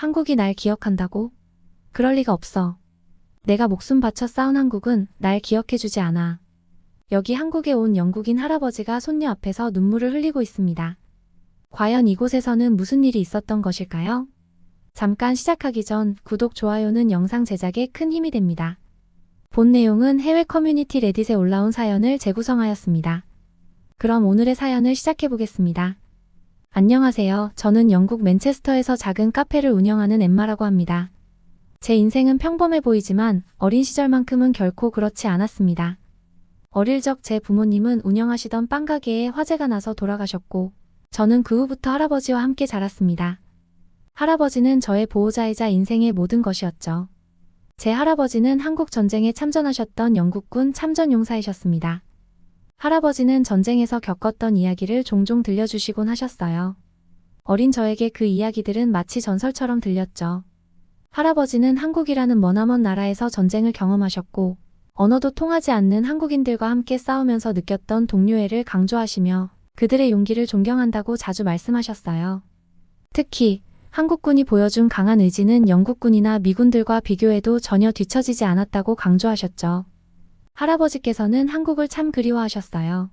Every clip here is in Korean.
한국이 날 기억한다고? 그럴 리가 없어. 내가 목숨 바쳐 싸운 한국은 날 기억해주지 않아. 여기 한국에 온 영국인 할아버지가 손녀 앞에서 눈물을 흘리고 있습니다. 과연 이곳에서는 무슨 일이 있었던 것일까요? 잠깐 시작하기 전 구독, 좋아요는 영상 제작에 큰 힘이 됩니다. 본 내용은 해외 커뮤니티 레딧에 올라온 사연을 재구성하였습니다. 그럼 오늘의 사연을 시작해 보겠습니다. 안녕하세요. 저는 영국 맨체스터에서 작은 카페를 운영하는 엠마라고 합니다. 제 인생은 평범해 보이지만 어린 시절만큼은 결코 그렇지 않았습니다. 어릴 적 제 부모님은 운영하시던 빵가게에 화재가 나서 돌아가셨고 저는 그 후부터 할아버지와 함께 자랐습니다. 할아버지는 저의 보호자이자 인생의 모든 것이었죠. 제 할아버지는 한국 전쟁에 참전하셨던 영국군 참전용사이셨습니다. 할아버지는 전쟁에서 겪었던 이야기를 종종 들려주시곤 하셨어요. 어린 저에게 그 이야기들은 마치 전설처럼 들렸죠. 할아버지는 한국이라는 머나먼 나라에서 전쟁을 경험하셨고 언어도 통하지 않는 한국인들과 함께 싸우면서 느꼈던 동료애를 강조하시며 그들의 용기를 존경한다고 자주 말씀하셨어요. 특히 한국군이 보여준 강한 의지는 영국군이나 미군들과 비교해도 전혀 뒤처지지 않았다고 강조하셨죠. 할아버지께서는 한국을 참 그리워하셨어요.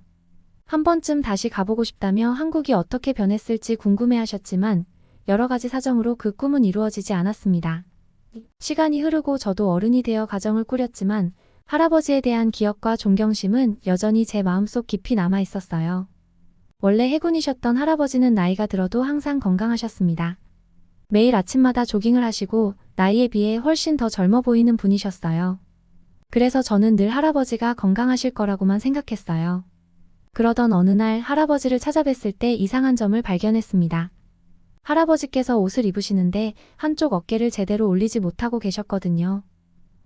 한 번쯤 다시 가보고 싶다며 한국이 어떻게 변했을지 궁금해하셨지만 여러 가지 사정으로 그 꿈은 이루어지지 않았습니다. 시간이 흐르고 저도 어른이 되어 가정을 꾸렸지만 할아버지에 대한 기억과 존경심은 여전히 제 마음속 깊이 남아 있었어요. 원래 해군이셨던 할아버지는 나이가 들어도 항상 건강하셨습니다. 매일 아침마다 조깅을 하시고 나이에 비해 훨씬 더 젊어 보이는 분이셨어요. 그래서 저는 늘 할아버지가 건강하실 거라고만 생각했어요. 그러던 어느 날 할아버지를 찾아뵀을 때 이상한 점을 발견했습니다. 할아버지께서 옷을 입으시는데 한쪽 어깨를 제대로 올리지 못하고 계셨거든요.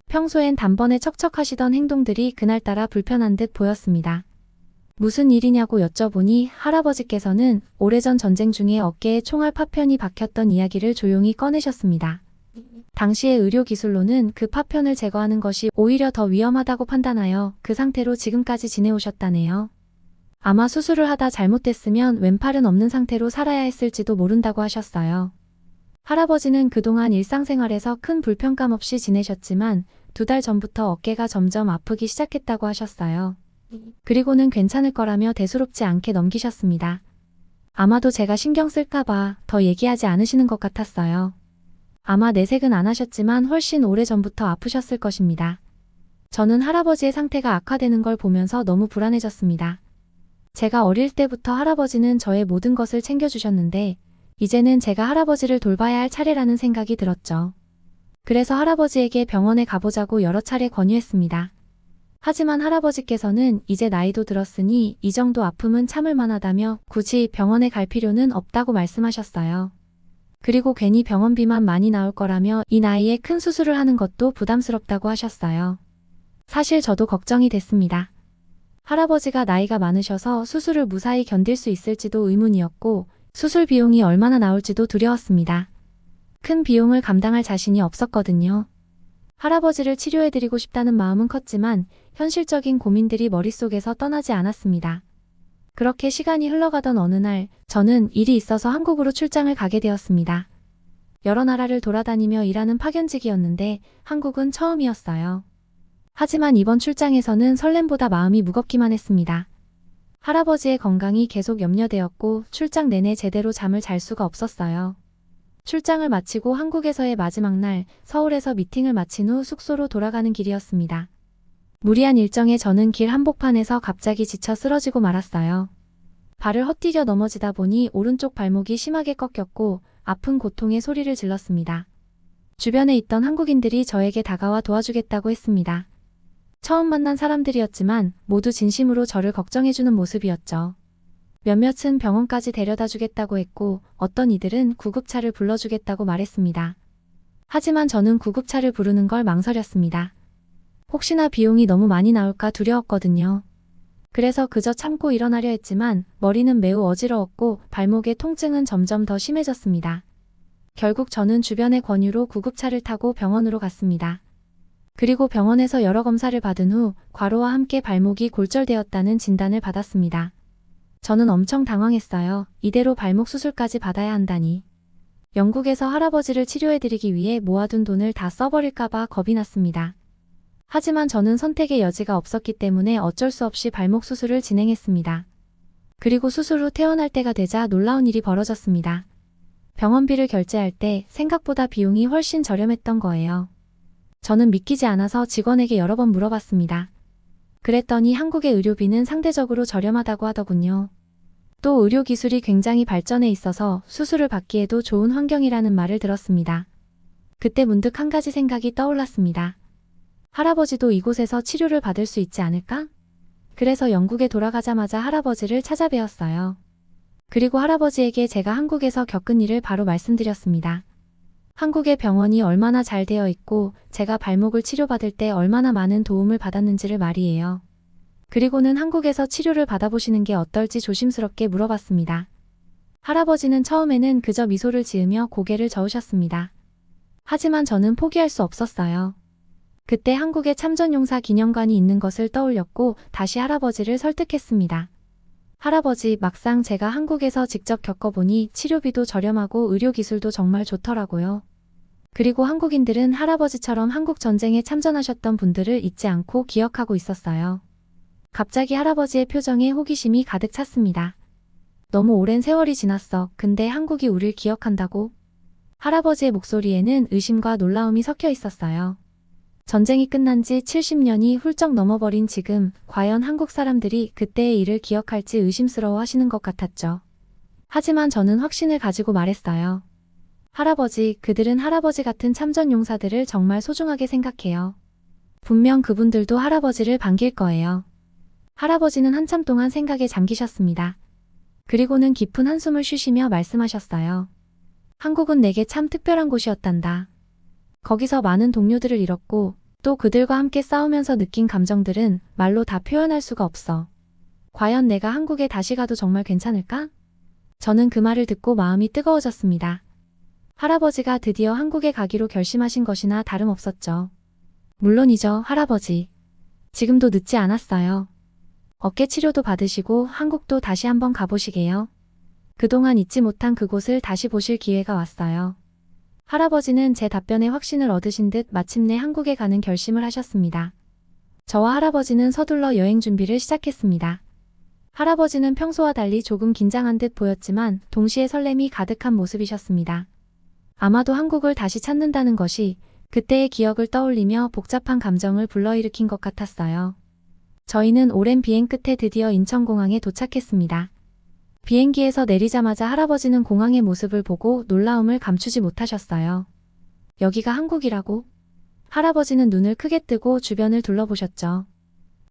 평소엔 단번에 척척하시던 행동들이 그날따라 불편한 듯 보였습니다. 무슨 일이냐고 여쭤보니 할아버지께서는 오래전 전쟁 중에 어깨에 총알 파편이 박혔던 이야기를 조용히 꺼내셨습니다. 당시의 의료기술로는 그 파편을 제거하는 것이 오히려 더 위험하다고 판단하여 그 상태로 지금까지 지내오셨다네요. 아마 수술을 하다 잘못됐으면 왼팔은 없는 상태로 살아야 했을지도 모른다고 하셨어요. 할아버지는 그동안 일상생활에서 큰 불편감 없이 지내셨지만 2달 전부터 어깨가 점점 아프기 시작했다고 하셨어요. 그리고는 괜찮을 거라며 대수롭지 않게 넘기셨습니다. 아마도 제가 신경 쓸까봐 더 얘기하지 않으시는 것 같았어요. 아마 내색은 안 하셨지만 훨씬 오래전부터 아프셨을 것입니다. 저는 할아버지의 상태가 악화되는 걸 보면서 너무 불안해졌습니다. 제가 어릴 때부터 할아버지는 저의 모든 것을 챙겨주셨는데 이제는 제가 할아버지를 돌봐야 할 차례라는 생각이 들었죠. 그래서 할아버지에게 병원에 가보자고 여러 차례 권유했습니다. 하지만 할아버지께서는 이제 나이도 들었으니 이 정도 아픔은 참을 만하다며 굳이 병원에 갈 필요는 없다고 말씀하셨어요. 그리고 괜히 병원비만 많이 나올 거라며 이 나이에 큰 수술을 하는 것도 부담스럽다고 하셨어요. 사실 저도 걱정이 됐습니다. 할아버지가 나이가 많으셔서 수술을 무사히 견딜 수 있을지도 의문이었고 수술 비용이 얼마나 나올지도 두려웠습니다. 큰 비용을 감당할 자신이 없었거든요. 할아버지를 치료해드리고 싶다는 마음은 컸지만 현실적인 고민들이 머릿속에서 떠나지 않았습니다. 그렇게 시간이 흘러가던 어느 날 저는 일이 있어서 한국으로 출장을 가게 되었습니다. 여러 나라를 돌아다니며 일하는 파견직이었는데 한국은 처음이었어요. 하지만 이번 출장에서는 설렘보다 마음이 무겁기만 했습니다. 할아버지의 건강이 계속 염려되었고 출장 내내 제대로 잠을 잘 수가 없었어요. 출장을 마치고 한국에서의 마지막 날 서울에서 미팅을 마친 후 숙소로 돌아가는 길이었습니다. 무리한 일정에 저는 길 한복판에서 갑자기 지쳐 쓰러지고 말았어요. 발을 헛디뎌 넘어지다 보니 오른쪽 발목이 심하게 꺾였고 아픈 고통에 소리를 질렀습니다. 주변에 있던 한국인들이 저에게 다가와 도와주겠다고 했습니다. 처음 만난 사람들이었지만 모두 진심으로 저를 걱정해주는 모습이었죠. 몇몇은 병원까지 데려다 주겠다고 했고 어떤 이들은 구급차를 불러주겠다고 말했습니다. 하지만 저는 구급차를 부르는 걸 망설였습니다. 혹시나 비용이 너무 많이 나올까 두려웠거든요. 그래서 그저 참고 일어나려 했지만 머리는 매우 어지러웠고 발목의 통증은 점점 더 심해졌습니다. 결국 저는 주변의 권유로 구급차를 타고 병원으로 갔습니다. 그리고 병원에서 여러 검사를 받은 후 과로와 함께 발목이 골절되었다는 진단을 받았습니다. 저는 엄청 당황했어요. 이대로 발목 수술까지 받아야 한다니. 영국에서 할아버지를 치료해드리기 위해 모아둔 돈을 다 써버릴까봐 겁이 났습니다. 하지만 저는 선택의 여지가 없었기 때문에 어쩔 수 없이 발목 수술을 진행했습니다. 그리고 수술 후 퇴원할 때가 되자 놀라운 일이 벌어졌습니다. 병원비를 결제할 때 생각보다 비용이 훨씬 저렴했던 거예요. 저는 믿기지 않아서 직원에게 여러 번 물어봤습니다. 그랬더니 한국의 의료비는 상대적으로 저렴하다고 하더군요. 또 의료 기술이 굉장히 발전해 있어서 수술을 받기에도 좋은 환경이라는 말을 들었습니다. 그때 문득 한 가지 생각이 떠올랐습니다. 할아버지도 이곳에서 치료를 받을 수 있지 않을까? 그래서 영국에 돌아가자마자 할아버지를 찾아뵈었어요. 그리고 할아버지에게 제가 한국에서 겪은 일을 바로 말씀드렸습니다. 한국의 병원이 얼마나 잘 되어 있고 제가 발목을 치료받을 때 얼마나 많은 도움을 받았는지를 말이에요. 그리고는 한국에서 치료를 받아보시는 게 어떨지 조심스럽게 물어봤습니다. 할아버지는 처음에는 그저 미소를 지으며 고개를 저으셨습니다. 하지만 저는 포기할 수 없었어요. 그때 한국에 참전용사 기념관이 있는 것을 떠올렸고 다시 할아버지를 설득했습니다. 할아버지, 막상 제가 한국에서 직접 겪어보니 치료비도 저렴하고 의료기술도 정말 좋더라고요. 그리고 한국인들은 할아버지처럼 한국 전쟁에 참전하셨던 분들을 잊지 않고 기억하고 있었어요. 갑자기 할아버지의 표정에 호기심이 가득 찼습니다. 너무 오랜 세월이 지났어. 근데 한국이 우릴 기억한다고? 할아버지의 목소리에는 의심과 놀라움이 섞여 있었어요. 전쟁이 끝난 지 70년이 훌쩍 넘어버린 지금 과연 한국 사람들이 그때의 일을 기억할지 의심스러워 하시는 것 같았죠. 하지만 저는 확신을 가지고 말했어요. 할아버지, 그들은 할아버지 같은 참전 용사들을 정말 소중하게 생각해요. 분명 그분들도 할아버지를 반길 거예요. 할아버지는 한참 동안 생각에 잠기셨습니다. 그리고는 깊은 한숨을 쉬시며 말씀하셨어요. 한국은 내게 참 특별한 곳이었단다. 거기서 많은 동료들을 잃었고 또 그들과 함께 싸우면서 느낀 감정들은 말로 다 표현할 수가 없어. 과연 내가 한국에 다시 가도 정말 괜찮을까? 저는 그 말을 듣고 마음이 뜨거워졌습니다. 할아버지가 드디어 한국에 가기로 결심하신 것이나 다름없었죠. 물론이죠, 할아버지. 지금도 늦지 않았어요. 어깨 치료도 받으시고 한국도 다시 한번 가보시게요. 그동안 잊지 못한 그곳을 다시 보실 기회가 왔어요. 할아버지는 제 답변에 확신을 얻으신 듯 마침내 한국에 가는 결심을 하셨습니다. 저와 할아버지는 서둘러 여행 준비를 시작했습니다. 할아버지는 평소와 달리 조금 긴장한 듯 보였지만 동시에 설렘이 가득한 모습이셨습니다. 아마도 한국을 다시 찾는다는 것이 그때의 기억을 떠올리며 복잡한 감정을 불러일으킨 것 같았어요. 저희는 오랜 비행 끝에 드디어 인천공항에 도착했습니다. 비행기에서 내리자마자 할아버지는 공항의 모습을 보고 놀라움을 감추지 못하셨어요. 여기가 한국이라고? 할아버지는 눈을 크게 뜨고 주변을 둘러보셨죠.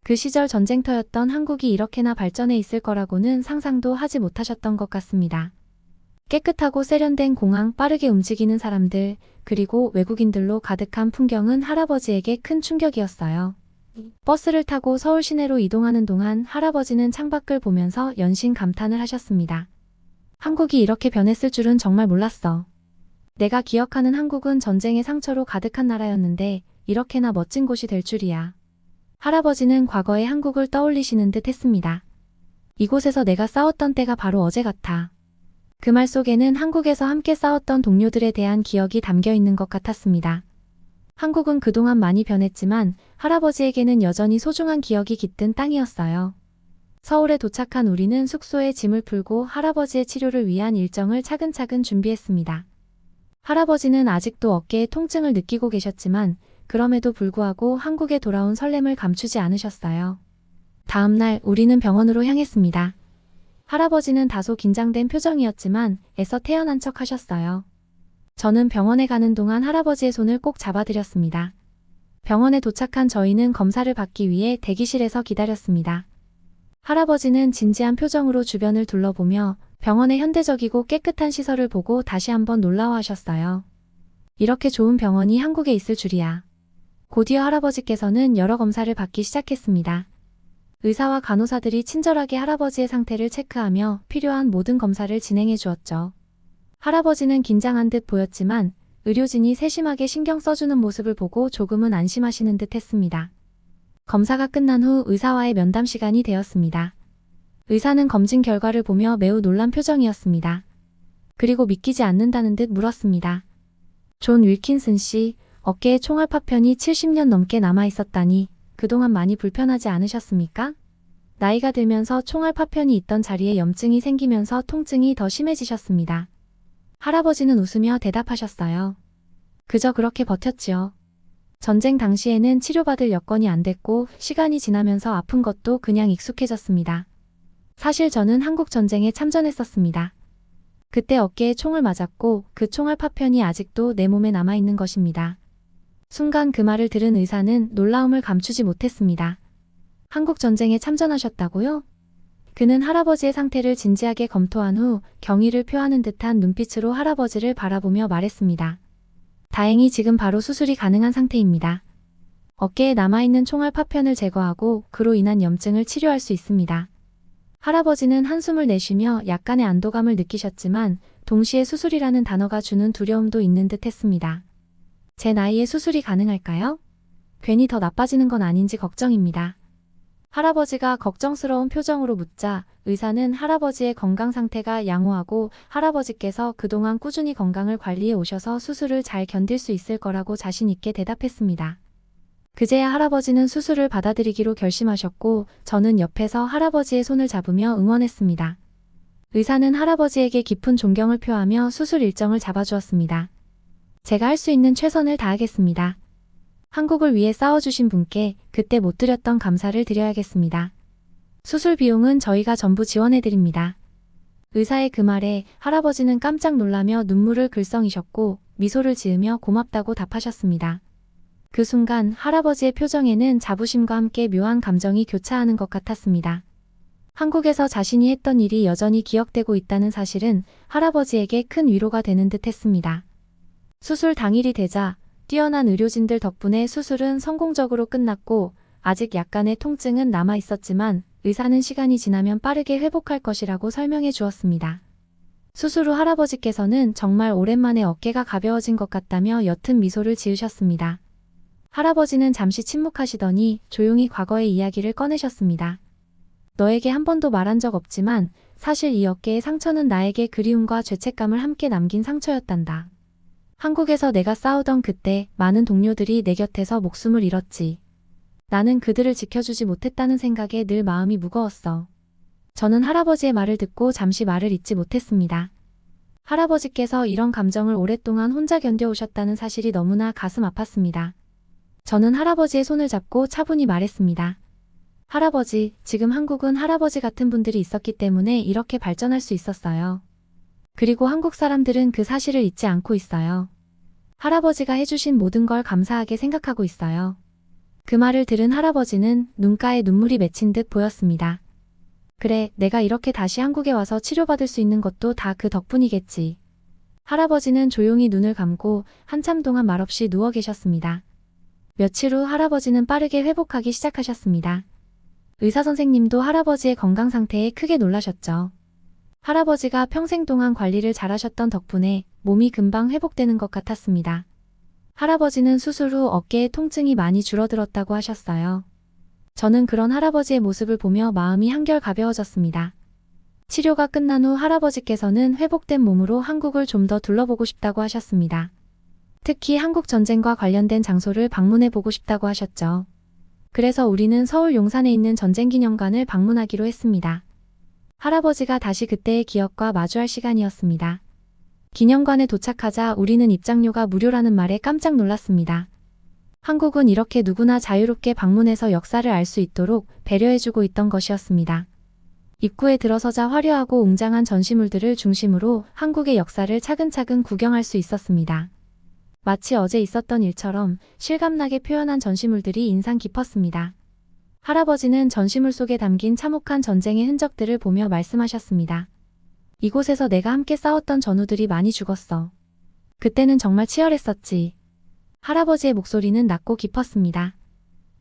그 시절 전쟁터였던 한국이 이렇게나 발전해 있을 거라고는 상상도 하지 못하셨던 것 같습니다. 깨끗하고 세련된 공항, 빠르게 움직이는 사람들, 그리고 외국인들로 가득한 풍경은 할아버지에게 큰 충격이었어요. 버스를 타고 서울 시내로 이동하는 동안 할아버지는 창밖을 보면서 연신 감탄을 하셨습니다. 한국이 이렇게 변했을 줄은 정말 몰랐어. 내가 기억하는 한국은 전쟁의 상처로 가득한 나라였는데 이렇게나 멋진 곳이 될 줄이야. 할아버지는 과거의 한국을 떠올리시는 듯 했습니다. 이곳에서 내가 싸웠던 때가 바로 어제 같아. 그 말 속에는 한국에서 함께 싸웠던 동료들에 대한 기억이 담겨 있는 것 같았습니다. 한국은 그동안 많이 변했지만 할아버지에게는 여전히 소중한 기억이 깃든 땅이었어요. 서울에 도착한 우리는 숙소에 짐을 풀고 할아버지의 치료를 위한 일정을 차근차근 준비했습니다. 할아버지는 아직도 어깨에 통증을 느끼고 계셨지만 그럼에도 불구하고 한국에 돌아온 설렘을 감추지 않으셨어요. 다음 날 우리는 병원으로 향했습니다. 할아버지는 다소 긴장된 표정이었지만 애써 태연한 척 하셨어요. 저는 병원에 가는 동안 할아버지의 손을 꼭 잡아드렸습니다. 병원에 도착한 저희는 검사를 받기 위해 대기실에서 기다렸습니다. 할아버지는 진지한 표정으로 주변을 둘러보며 병원의 현대적이고 깨끗한 시설을 보고 다시 한번 놀라워하셨어요. 이렇게 좋은 병원이 한국에 있을 줄이야. 곧이어 할아버지께서는 여러 검사를 받기 시작했습니다. 의사와 간호사들이 친절하게 할아버지의 상태를 체크하며 필요한 모든 검사를 진행해 주었죠. 할아버지는 긴장한 듯 보였지만 의료진이 세심하게 신경 써주는 모습을 보고 조금은 안심하시는 듯 했습니다. 검사가 끝난 후 의사와의 면담 시간이 되었습니다. 의사는 검진 결과를 보며 매우 놀란 표정이었습니다. 그리고 믿기지 않는다는 듯 물었습니다. 존 윌킨슨 씨, 어깨에 총알 파편이 70년 넘게 남아 있었다니 그동안 많이 불편하지 않으셨습니까? 나이가 들면서 총알 파편이 있던 자리에 염증이 생기면서 통증이 더 심해지셨습니다. 할아버지는 웃으며 대답하셨어요. 그저 그렇게 버텼지요. 전쟁 당시에는 치료받을 여건이 안 됐고 시간이 지나면서 아픈 것도 그냥 익숙해졌습니다. 사실 저는 한국 전쟁에 참전했었습니다. 그때 어깨에 총을 맞았고 그 총알 파편이 아직도 내 몸에 남아있는 것입니다. 순간 그 말을 들은 의사는 놀라움을 감추지 못했습니다. 한국 전쟁에 참전하셨다고요? 그는 할아버지의 상태를 진지하게 검토한 후 경의를 표하는 듯한 눈빛으로 할아버지를 바라보며 말했습니다. 다행히 지금 바로 수술이 가능한 상태입니다. 어깨에 남아있는 총알 파편을 제거하고 그로 인한 염증을 치료할 수 있습니다. 할아버지는 한숨을 내쉬며 약간의 안도감을 느끼셨지만 동시에 수술이라는 단어가 주는 두려움도 있는 듯 했습니다. 제 나이에 수술이 가능할까요? 괜히 더 나빠지는 건 아닌지 걱정입니다. 할아버지가 걱정스러운 표정으로 묻자 의사는 할아버지의 건강 상태가 양호하고 할아버지께서 그동안 꾸준히 건강을 관리해 오셔서 수술을 잘 견딜 수 있을 거라고 자신 있게 대답했습니다. 그제야 할아버지는 수술을 받아들이기로 결심하셨고 저는 옆에서 할아버지의 손을 잡으며 응원했습니다. 의사는 할아버지에게 깊은 존경을 표하며 수술 일정을 잡아주었습니다. 제가 할 수 있는 최선을 다하겠습니다. 한국을 위해 싸워주신 분께 그때 못 드렸던 감사를 드려야겠습니다. 수술 비용은 저희가 전부 지원해드립니다. 의사의 그 말에 할아버지는 깜짝 놀라며 눈물을 글썽이셨고 미소를 지으며 고맙다고 답하셨습니다. 그 순간 할아버지의 표정에는 자부심과 함께 묘한 감정이 교차하는 것 같았습니다. 한국에서 자신이 했던 일이 여전히 기억되고 있다는 사실은 할아버지에게 큰 위로가 되는 듯 했습니다. 수술 당일이 되자 뛰어난 의료진들 덕분에 수술은 성공적으로 끝났고 아직 약간의 통증은 남아 있었지만 의사는 시간이 지나면 빠르게 회복할 것이라고 설명해 주었습니다. 수술 후 할아버지께서는 정말 오랜만에 어깨가 가벼워진 것 같다며 옅은 미소를 지으셨습니다. 할아버지는 잠시 침묵하시더니 조용히 과거의 이야기를 꺼내셨습니다. 너에게 한 번도 말한 적 없지만 사실 이 어깨의 상처는 나에게 그리움과 죄책감을 함께 남긴 상처였단다. 한국에서 내가 싸우던 그때 많은 동료들이 내 곁에서 목숨을 잃었지. 나는 그들을 지켜주지 못했다는 생각에 늘 마음이 무거웠어. 저는 할아버지의 말을 듣고 잠시 말을 잇지 못했습니다. 할아버지께서 이런 감정을 오랫동안 혼자 견뎌오셨다는 사실이 너무나 가슴 아팠습니다. 저는 할아버지의 손을 잡고 차분히 말했습니다. 할아버지, 지금 한국은 할아버지 같은 분들이 있었기 때문에 이렇게 발전할 수 있었어요. 그리고 한국 사람들은 그 사실을 잊지 않고 있어요. 할아버지가 해주신 모든 걸 감사하게 생각하고 있어요. 그 말을 들은 할아버지는 눈가에 눈물이 맺힌 듯 보였습니다. 그래, 내가 이렇게 다시 한국에 와서 치료받을 수 있는 것도 다 그 덕분이겠지. 할아버지는 조용히 눈을 감고 한참 동안 말없이 누워 계셨습니다. 며칠 후 할아버지는 빠르게 회복하기 시작하셨습니다. 의사 선생님도 할아버지의 건강 상태에 크게 놀라셨죠. 할아버지가 평생 동안 관리를 잘하셨던 덕분에 몸이 금방 회복되는 것 같았습니다. 할아버지는 수술 후 어깨의 통증이 많이 줄어들었다고 하셨어요. 저는 그런 할아버지의 모습을 보며 마음이 한결 가벼워졌습니다. 치료가 끝난 후 할아버지께서는 회복된 몸으로 한국을 좀 더 둘러보고 싶다고 하셨습니다. 특히 한국 전쟁과 관련된 장소를 방문해 보고 싶다고 하셨죠. 그래서 우리는 서울 용산에 있는 전쟁기념관을 방문하기로 했습니다. 할아버지가 다시 그때의 기억과 마주할 시간이었습니다. 기념관에 도착하자 우리는 입장료가 무료라는 말에 깜짝 놀랐습니다. 한국은 이렇게 누구나 자유롭게 방문해서 역사를 알 수 있도록 배려해주고 있던 것이었습니다. 입구에 들어서자 화려하고 웅장한 전시물들을 중심으로 한국의 역사를 차근차근 구경할 수 있었습니다. 마치 어제 있었던 일처럼 실감나게 표현한 전시물들이 인상 깊었습니다. 할아버지는 전시물 속에 담긴 참혹한 전쟁의 흔적들을 보며 말씀하셨습니다. 이곳에서 내가 함께 싸웠던 전우들이 많이 죽었어. 그때는 정말 치열했었지. 할아버지의 목소리는 낮고 깊었습니다.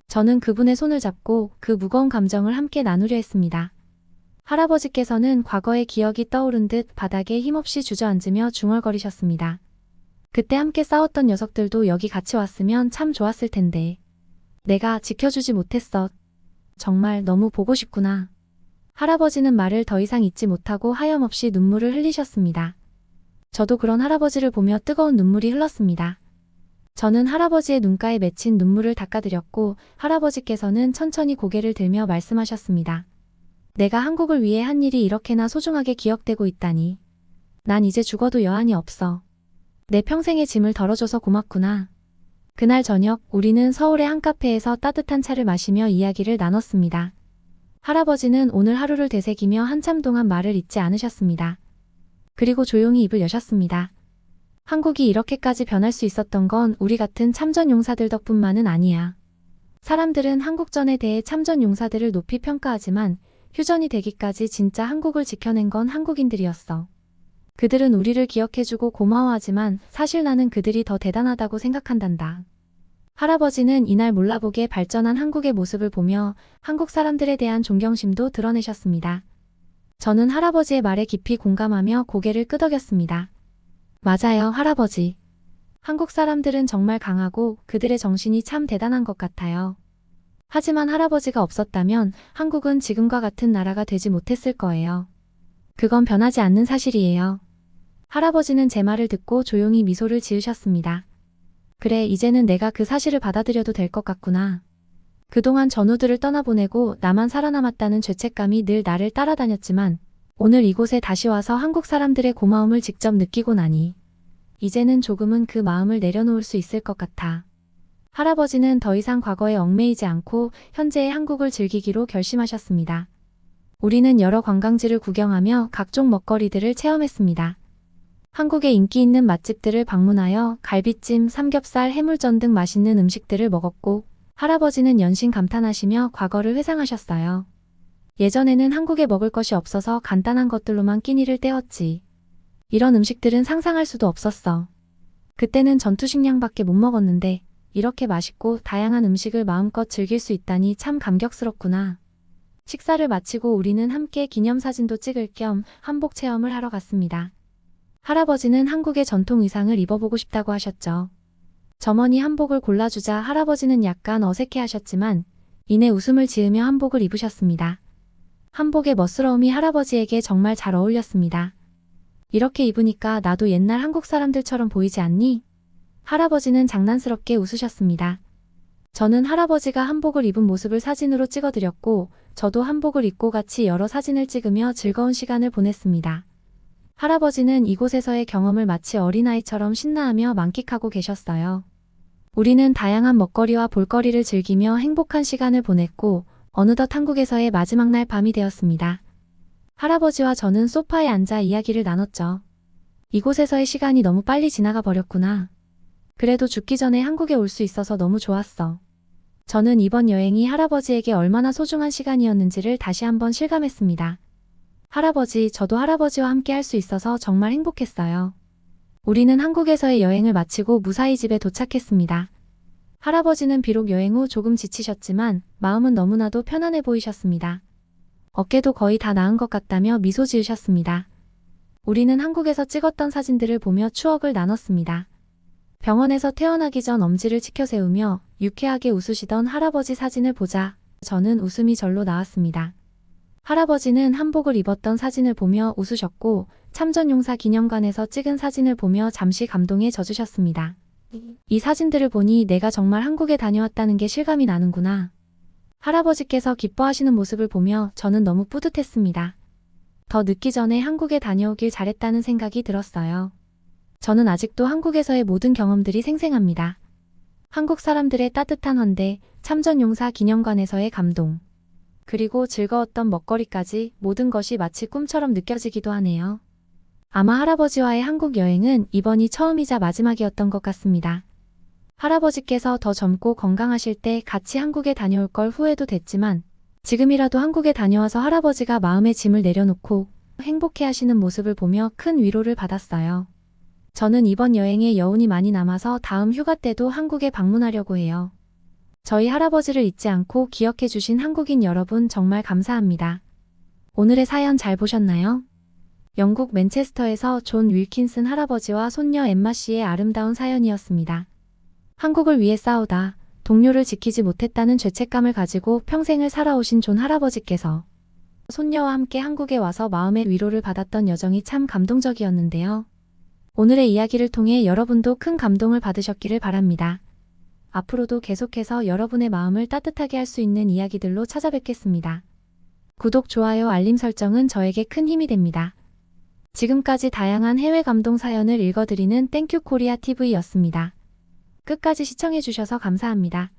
저는 그분의 손을 잡고 그 무거운 감정을 함께 나누려 했습니다. 할아버지께서는 과거의 기억이 떠오른 듯 바닥에 힘없이 주저앉으며 중얼거리셨습니다. 그때 함께 싸웠던 녀석들도 여기 같이 왔으면 참 좋았을 텐데. 내가 지켜주지 못했어. 정말 너무 보고 싶구나. 할아버지는 말을 더 이상 잇지 못하고 하염없이 눈물을 흘리셨습니다. 저도 그런 할아버지를 보며 뜨거운 눈물이 흘렀습니다. 저는 할아버지의 눈가에 맺힌 눈물을 닦아드렸고 할아버지께서는 천천히 고개를 들며 말씀하셨습니다. 내가 한국을 위해 한 일이 이렇게나 소중하게 기억되고 있다니. 난 이제 죽어도 여한이 없어. 내 평생의 짐을 덜어줘서 고맙구나. 그날 저녁 우리는 서울의 한 카페에서 따뜻한 차를 마시며 이야기를 나눴습니다. 할아버지는 오늘 하루를 되새기며 한참 동안 말을 잇지 않으셨습니다. 그리고 조용히 입을 여셨습니다. 한국이 이렇게까지 변할 수 있었던 건 우리 같은 참전 용사들 덕분만은 아니야. 사람들은 한국전에 대해 참전 용사들을 높이 평가하지만 휴전이 되기까지 진짜 한국을 지켜낸 건 한국인들이었어. 그들은 우리를 기억해주고 고마워하지만 사실 나는 그들이 더 대단하다고 생각한단다. 할아버지는 이날 몰라보게 발전한 한국의 모습을 보며 한국 사람들에 대한 존경심도 드러내셨습니다. 저는 할아버지의 말에 깊이 공감하며 고개를 끄덕였습니다. 맞아요, 할아버지. 한국 사람들은 정말 강하고 그들의 정신이 참 대단한 것 같아요. 하지만 할아버지가 없었다면 한국은 지금과 같은 나라가 되지 못했을 거예요. 그건 변하지 않는 사실이에요. 할아버지는 제 말을 듣고 조용히 미소를 지으셨습니다. 그래, 이제는 내가 그 사실을 받아들여도 될 것 같구나. 그동안 전우들을 떠나보내고 나만 살아남았다는 죄책감이 늘 나를 따라다녔지만 오늘 이곳에 다시 와서 한국 사람들의 고마움을 직접 느끼고 나니 이제는 조금은 그 마음을 내려놓을 수 있을 것 같아. 할아버지는 더 이상 과거에 얽매이지 않고 현재의 한국을 즐기기로 결심하셨습니다. 우리는 여러 관광지를 구경하며 각종 먹거리들을 체험했습니다. 한국의 인기 있는 맛집들을 방문하여 갈비찜, 삼겹살, 해물전 등 맛있는 음식들을 먹었고 할아버지는 연신 감탄하시며 과거를 회상하셨어요. 예전에는 한국에 먹을 것이 없어서 간단한 것들로만 끼니를 때웠지. 이런 음식들은 상상할 수도 없었어. 그때는 전투식량밖에 못 먹었는데 이렇게 맛있고 다양한 음식을 마음껏 즐길 수 있다니 참 감격스럽구나. 식사를 마치고 우리는 함께 기념사진도 찍을 겸 한복 체험을 하러 갔습니다. 할아버지는 한국의 전통 의상을 입어보고 싶다고 하셨죠. 점원이 한복을 골라주자 할아버지는 약간 어색해 하셨지만 이내 웃음을 지으며 한복을 입으셨습니다. 한복의 멋스러움이 할아버지에게 정말 잘 어울렸습니다. 이렇게 입으니까 나도 옛날 한국 사람들처럼 보이지 않니? 할아버지는 장난스럽게 웃으셨습니다. 저는 할아버지가 한복을 입은 모습을 사진으로 찍어드렸고 저도 한복을 입고 같이 여러 사진을 찍으며 즐거운 시간을 보냈습니다. 할아버지는 이곳에서의 경험을 마치 어린아이처럼 신나하며 만끽하고 계셨어요. 우리는 다양한 먹거리와 볼거리를 즐기며 행복한 시간을 보냈고 어느덧 한국에서의 마지막 날 밤이 되었습니다. 할아버지와 저는 소파에 앉아 이야기를 나눴죠. 이곳에서의 시간이 너무 빨리 지나가 버렸구나. 그래도 죽기 전에 한국에 올 수 있어서 너무 좋았어. 저는 이번 여행이 할아버지에게 얼마나 소중한 시간이었는지를 다시 한번 실감했습니다. 할아버지, 저도 할아버지와 함께 할 수 있어서 정말 행복했어요. 우리는 한국에서의 여행을 마치고 무사히 집에 도착했습니다. 할아버지는 비록 여행 후 조금 지치셨지만 마음은 너무나도 편안해 보이셨습니다. 어깨도 거의 다 나은 것 같다며 미소 지으셨습니다. 우리는 한국에서 찍었던 사진들을 보며 추억을 나눴습니다. 병원에서 퇴원하기 전 엄지를 치켜세우며 유쾌하게 웃으시던 할아버지 사진을 보자 저는 웃음이 절로 나왔습니다. 할아버지는 한복을 입었던 사진을 보며 웃으셨고 참전용사 기념관에서 찍은 사진을 보며 잠시 감동에 젖으셨습니다. 이 사진들을 보니 내가 정말 한국에 다녀왔다는 게 실감이 나는구나. 할아버지께서 기뻐하시는 모습을 보며 저는 너무 뿌듯했습니다. 더 늦기 전에 한국에 다녀오길 잘했다는 생각이 들었어요. 저는 아직도 한국에서의 모든 경험들이 생생합니다. 한국 사람들의 따뜻한 환대, 참전용사 기념관에서의 감동, 그리고 즐거웠던 먹거리까지 모든 것이 마치 꿈처럼 느껴지기도 하네요. 아마 할아버지와의 한국 여행은 이번이 처음이자 마지막이었던 것 같습니다. 할아버지께서 더 젊고 건강하실 때 같이 한국에 다녀올 걸 후회도 됐지만 지금이라도 한국에 다녀와서 할아버지가 마음의 짐을 내려놓고 행복해 하시는 모습을 보며 큰 위로를 받았어요. 저는 이번 여행에 여운이 많이 남아서 다음 휴가 때도 한국에 방문하려고 해요. 저희 할아버지를 잊지 않고 기억해 주신 한국인 여러분 정말 감사합니다. 오늘의 사연 잘 보셨나요? 영국 맨체스터에서 존 윌킨슨 할아버지와 손녀 엠마 씨의 아름다운 사연이었습니다. 한국을 위해 싸우다 동료를 지키지 못했다는 죄책감을 가지고 평생을 살아오신 존 할아버지께서 손녀와 함께 한국에 와서 마음의 위로를 받았던 여정이 참 감동적이었는데요. 오늘의 이야기를 통해 여러분도 큰 감동을 받으셨기를 바랍니다. 앞으로도 계속해서 여러분의 마음을 따뜻하게 할 수 있는 이야기들로 찾아뵙겠습니다. 구독, 좋아요, 알림 설정은 저에게 큰 힘이 됩니다. 지금까지 다양한 해외 감동 사연을 읽어드리는 땡큐 코리아 TV였습니다. 끝까지 시청해주셔서 감사합니다.